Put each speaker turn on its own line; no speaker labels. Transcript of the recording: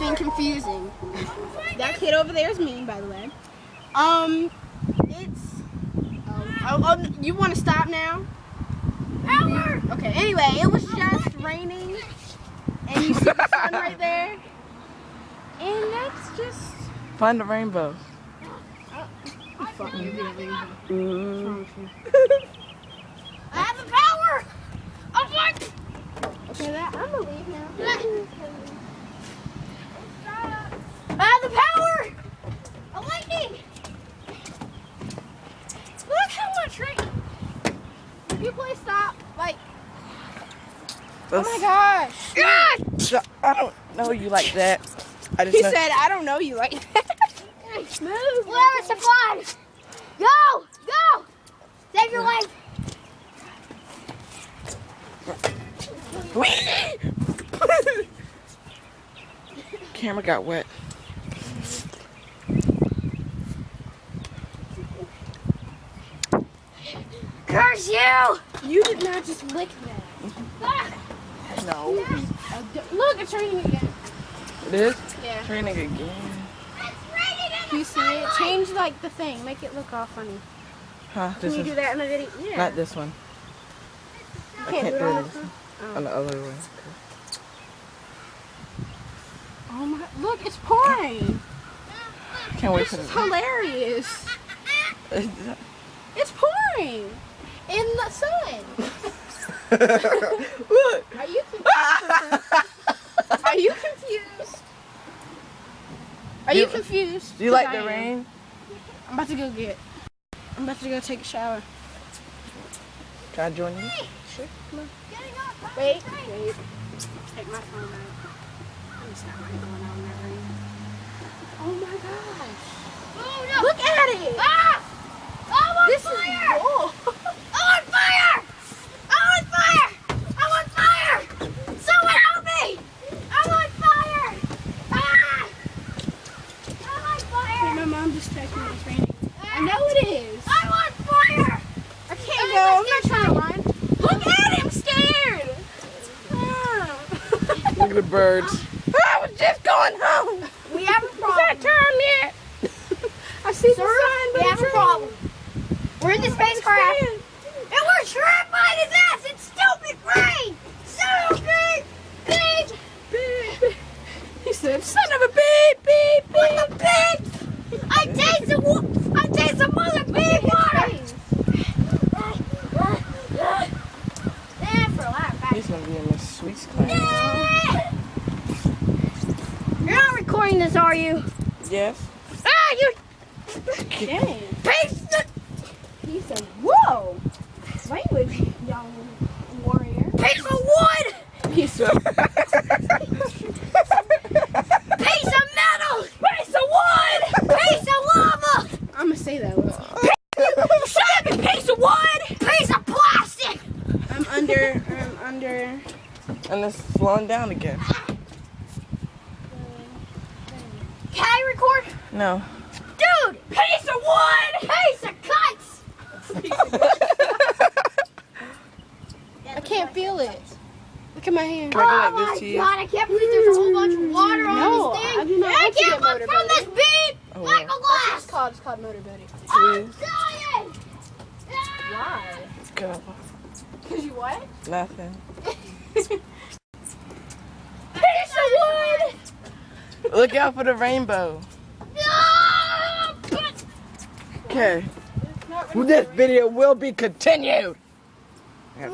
anything confusing. That kid over there is me, by the way. It's... you want to stop now? Power! Okay, anyway, it was just raining. And you see the sun right there. And that's just...
Find the rainbow.
Fuck you, rainbow.
Ooh.
I have the power! I'm like... Okay, I'm gonna leave now. I have the power! A lightning! Look how much rain! If you please stop, like... Oh my gosh!
God! I don't know you like that.
He said, I don't know you like that. Move!
Where's the fun? Go! Go! Save your life!
Camera got wet.
Curse you!
You did not just lick that.
No.
Look, it's raining again.
It is?
Yeah.
It's raining again.
It's raining in
You see it? Change like the thing. Make it look all funny.
Huh?
Can
This
you
one?
do that in the video? Yeah.
Not this one.
You
I can't
do
do
it all
this.
the time?
On the other one.
Oh my! Look, it's pouring.
Can't wait
This
for
is
the...
hilarious. It's pouring in the sun.
Look!
Are you confused? Are you confused? Are you confused?
Do you like
'Cause
the
I am.
rain?
I'm about to go take a shower.
Can I join you?
Sure. Come on. Wait. Take my phone out. It's not really going on that rain. Oh my gosh.
Oh no!
Look at it.
Ah! I'm on
This
fire!
is bull.
I'm on fire! I'm on fire! I'm on fire! Someone help me! I'm on fire! Ah! I'm on fire!
My mom just texted me it's raining. I know it is.
I'm on fire!
I can't go. I'm not trying to run. Look at him, scared. Ah.
Look at the birds. I was just going home.
We have a
Is
problem.
that time yet? I see the sun, but
We have
it's
a
raining.
problem. We're in the spacecraft. And we're trapped by this acid stupid rain! Stupid! Beep!
He said, son of a beep, beep, beep.
What the beep? I taste some mother beep water! For a lot of
He's gonna be in Miss Sweet's class.
You're not recording this, are you?
Yes.
Ah, you
Dang.
piece of
He said, whoa. Language, young warrior.
piece of wood!
Piece of
Piece of metal! Piece of wood! Piece of lava!
I'm going to say that word.
Shut up, you piece of wood! Piece of plastic!
I'm under.
And it's slowing down again.
Can I record?
No.
Dude! Piece of wood! Piece of cuts!
I can't feel it. Look at my hand.
Can I go
Oh
like
my
this to you?
god, I can't believe there's a whole bunch of water
No,
on this thing.
I do not
And I
want to
can't
get
look from this
motorboated.
beam
Oh,
like a glass.
It's called motorboating.
I'm dying!
Why?
Go.
Because you what?
Nothing.
Piece of wood!
Look out for the rainbow.
No!
Okay.
Not really
This video will be continued.
But-